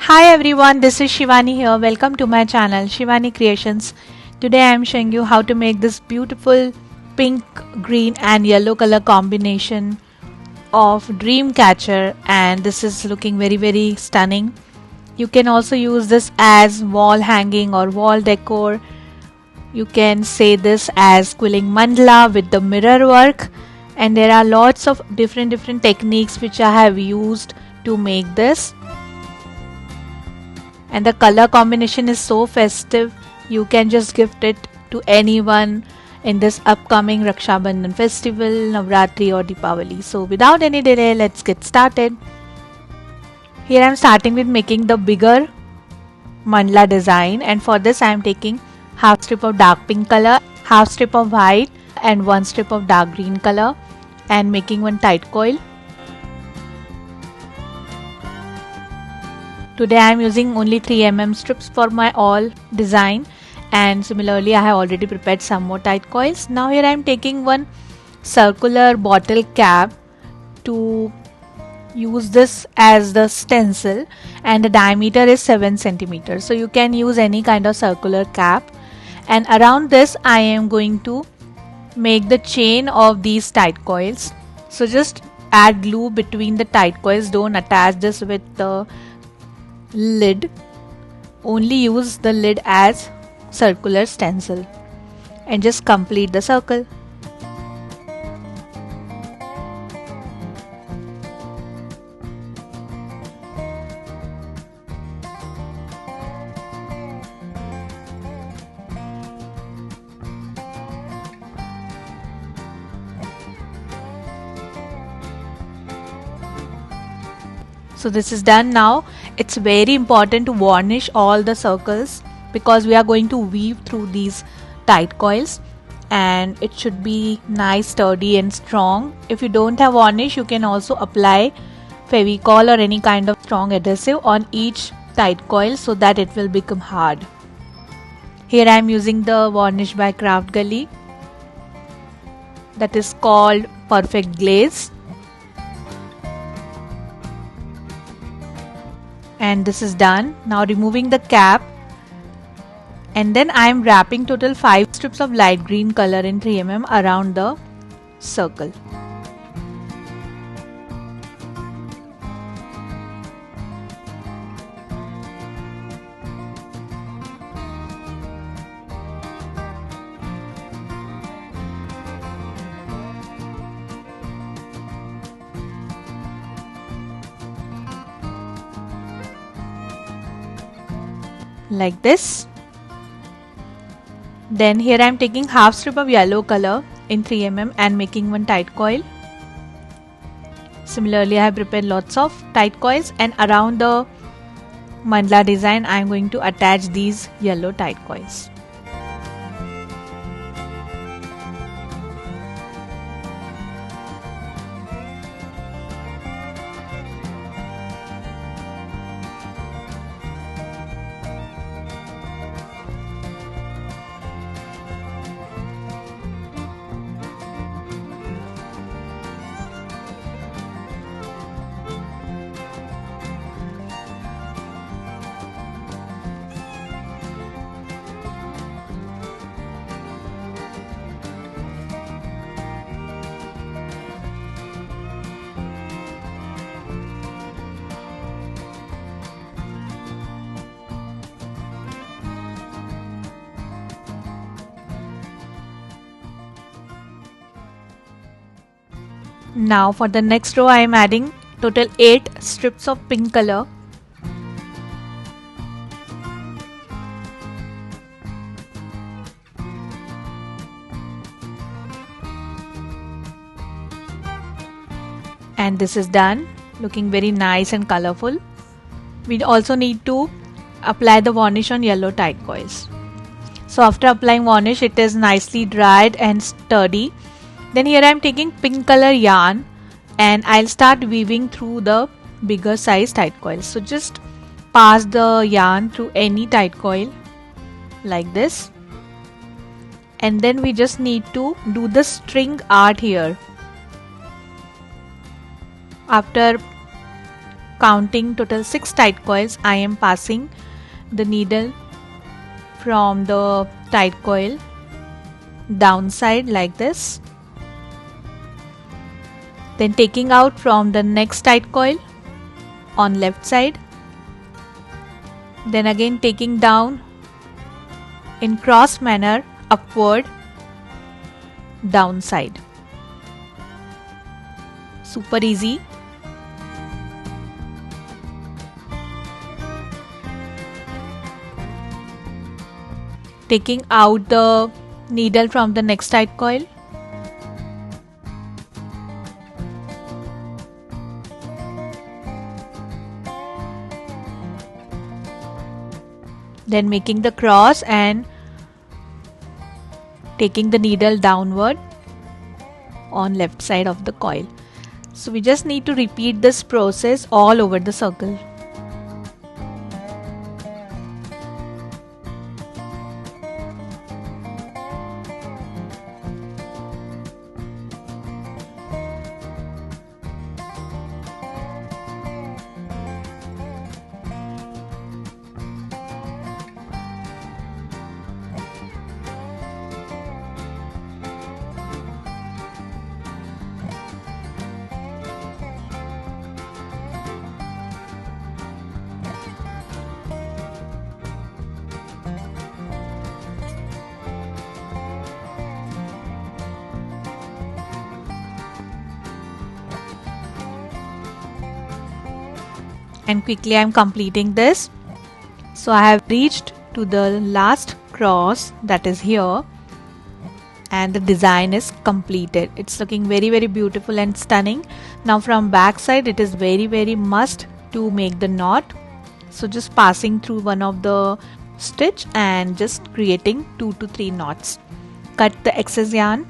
Hi everyone, this is Shivani here. Welcome to my channel Shivani Creations. Today I am showing you how to make this beautiful pink, green and yellow color combination of Dreamcatcher, and this is looking very stunning. You can also use this as wall hanging or wall decor. You can say this as Quilling Mandala with the mirror work, and there are lots of different techniques which I have used to make this. And the color combination is so festive, you can just gift it to anyone in this upcoming Raksha Bandhan festival, Navratri or Deepavali. So without any delay, let's get started. Here I am starting with making the bigger mandala design, and for this I am taking half strip of dark pink color, half strip of white and one strip of dark green color, and making one tight coil. Today I am using only 3 mm strips for my all design, and similarly I have already prepared some more tight coils. Now here I am taking one circular bottle cap to use this as the stencil, and the diameter is 7 cm. So you can use any kind of circular cap, and around this I am going to make the chain of these tight coils. So just add glue between the tight coils, don't attach this with the lid, only use the lid as circular stencil and just complete the circle. So this is done. Now it's very important to varnish all the circles because we are going to weave through these tight coils, and it should be nice, sturdy and strong. If you don't have varnish, you can also apply Fevicol or any kind of strong adhesive on each tight coil so that it will become hard. Here I am using the varnish by craftgully, that is called Perfect Glaze. And this is done. Now removing the cap, and then I am wrapping total 5 strips of light green color in 3 mm around the circle. Like this. Then here I am taking half strip of yellow color in 3 mm and making one tight coil. Similarly I have prepared lots of tight coils, and around the mandala design I am going to attach these yellow tight coils. Now for the next row I am adding total 8 strips of pink color. And this is done, looking very nice and colorful. We also need to apply the varnish on yellow tight coils. So after applying varnish, it is nicely dried and sturdy. Then here I am taking pink color yarn, and I'll start weaving through the bigger size tight coils. So just pass the yarn through any tight coil like this, and then we just need to do the string art here. After counting total 6 tight coils, I am passing the needle from the tight coil downside like this, then taking out from the next tight coil on left side, then again taking down in cross manner upward downside. Super easy. Taking out the needle from the next tight coil, then making the cross and taking the needle downward on left side of the coil. So we just need to repeat this process all over the circle. And quickly I am completing this. So I have reached to the last cross, that is here, and the design is completed. It's looking very beautiful and stunning. Now from back side it is very must to make the knot. So just passing through one of the stitch and just creating 2 to 3 knots. Cut the excess yarn.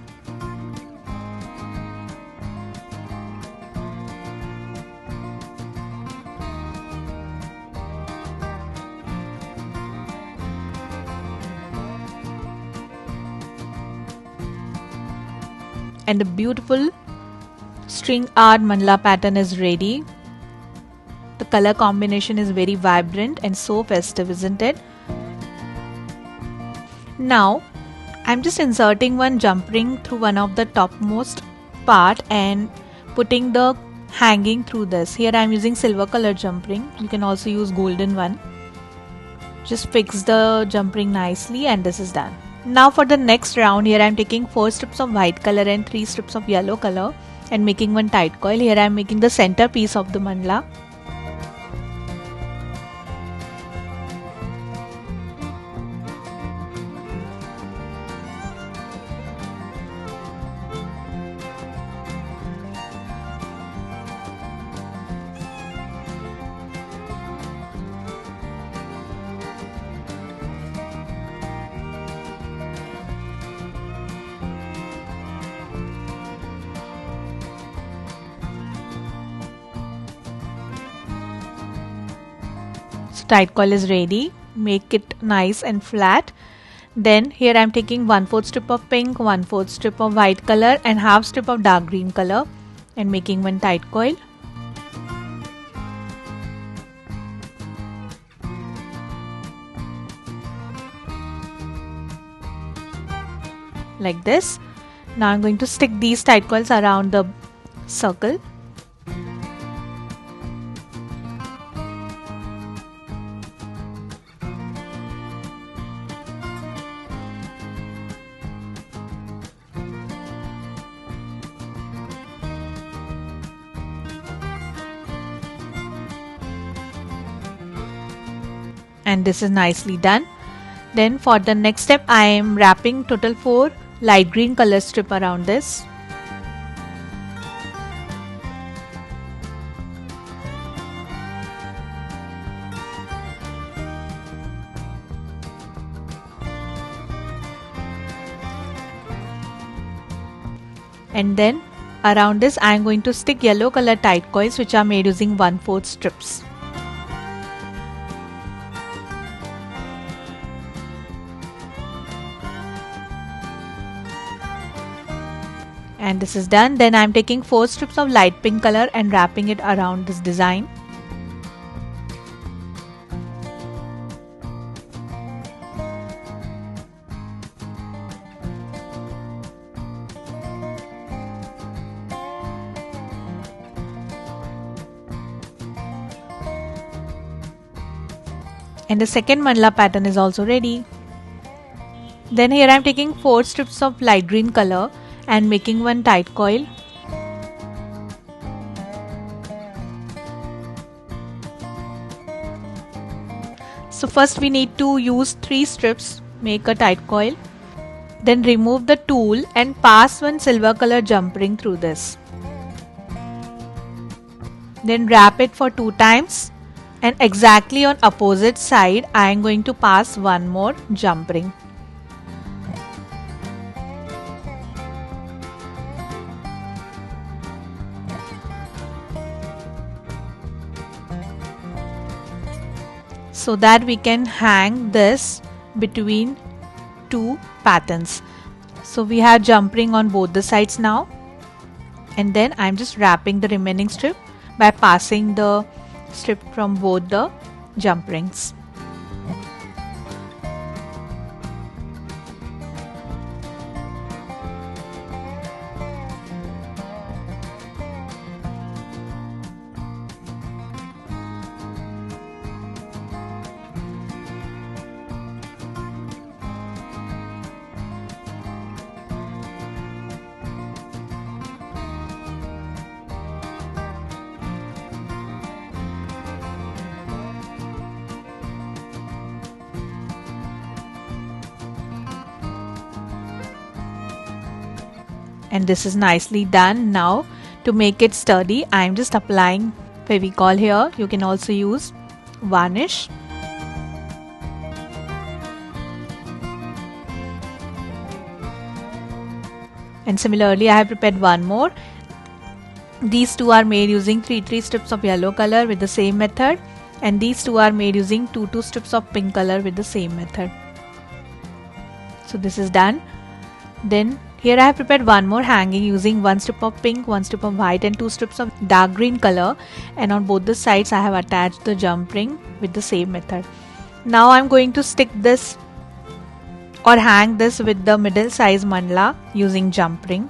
And the beautiful string art mandala pattern is ready. The color combination is very vibrant and so festive, isn't it? Now I'm just inserting one jump ring through one of the topmost part and putting the hanging through this. Here I'm using silver color jump ring. You can also use golden one. Just fix the jump ring nicely and this is done. Now for the next round, here I am taking 4 strips of white color and 3 strips of yellow color and making one tight coil. Here I am making the center piece of the mandala. Tight coil is ready. Make it nice and flat. Then here I am taking 1/4 strip of pink, 1/4 strip of white color and half strip of dark green color and making one tight coil. Like this. Now I'm going to stick these tight coils around the circle. And this is nicely done. Then for the next step I am wrapping total 4 light green color strip around this. And then around this I am going to stick yellow color tight coils which are made using 1/4 strips. And this is done. Then I am taking 4 strips of light pink color and wrapping it around this design. And the second mandala pattern is also ready. Then here I am taking 4 strips of light green color and making one tight coil. So first we need to use 3 strips, make a tight coil. Then remove the tool and pass one silver color jump ring through this. Then wrap it for 2 times, and exactly on opposite side I am going to pass one more jump ring. So that we can hang this between 2 patterns. So we have jump ring on both the sides now, and then I'm just wrapping the remaining strip by passing the strip from both the jump rings. And this is nicely done. Now to make it sturdy, I am just applying Fevicol here. You can also use Varnish. And similarly I have prepared one more. These two are made using 3 strips of yellow color with the same method, and these two are made using 2 strips of pink color with the same method. So this is done. Then here I have prepared one more hanging using 1 strip of pink, 1 strip of white and 2 strips of dark green color, and on both the sides I have attached the jump ring with the same method. Now I am going to stick this or hang this with the middle size mandala using jump ring.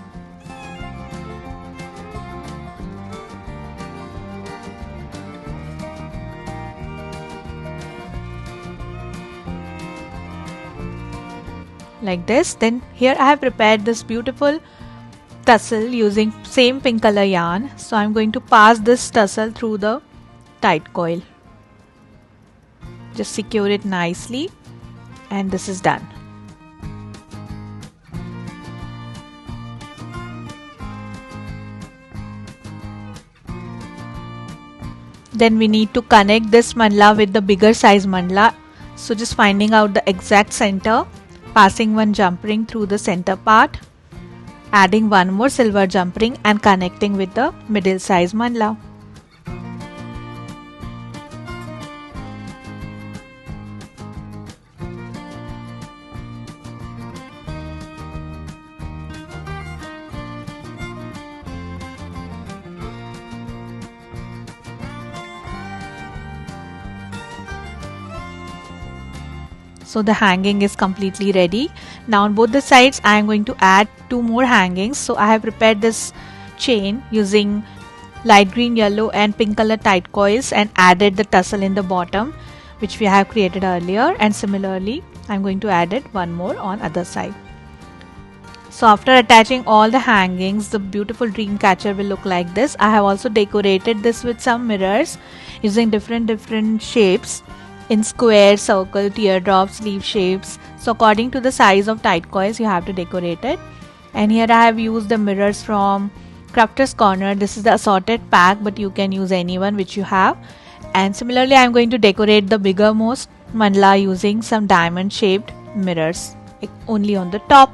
Like this. Then here I have prepared this beautiful tassel using same pink color yarn. So I'm going to pass this tassel through the tight coil. Just secure it nicely, and this is done. Then we need to connect this mandala with the bigger size mandala. So just finding out the exact center, passing one jump ring through the center part, adding one more silver jump ring and connecting with the middle size mandala. So the hanging is completely ready. Now on both the sides I am going to add 2 more hangings. So I have prepared this chain using light green, yellow and pink color tight coils and added the tassel in the bottom which we have created earlier, and similarly I am going to add it one more on other side. So after attaching all the hangings, the beautiful Dreamcatcher will look like this. I have also decorated this with some mirrors using different shapes in square, circle, teardrops, leaf shapes. So according to the size of tight coils you have to decorate it. And here I have used the mirrors from Crafter's Corner. This is the assorted pack, but you can use any one which you have. And similarly I am going to decorate the bigger most mandala using some diamond shaped mirrors only on the top.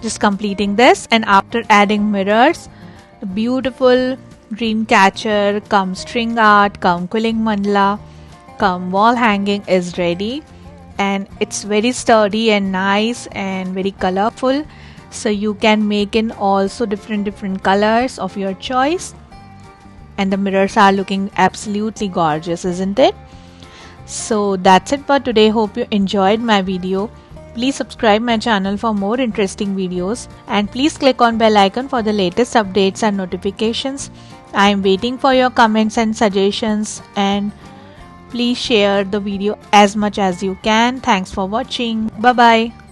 Just completing this, and after adding mirrors, the beautiful Dreamcatcher come string art, come quilling mandala, come wall hanging is ready, and it's very sturdy and nice and very colorful. So you can make in also different colors of your choice. and the mirrors are looking absolutely gorgeous, isn't it? So that's it for today. Hope you enjoyed my video. Please subscribe my channel for more interesting videos, and please click on bell icon for the latest updates and notifications. I am waiting for your comments and suggestions, and please share the video as much as you can. Thanks for watching. Bye bye.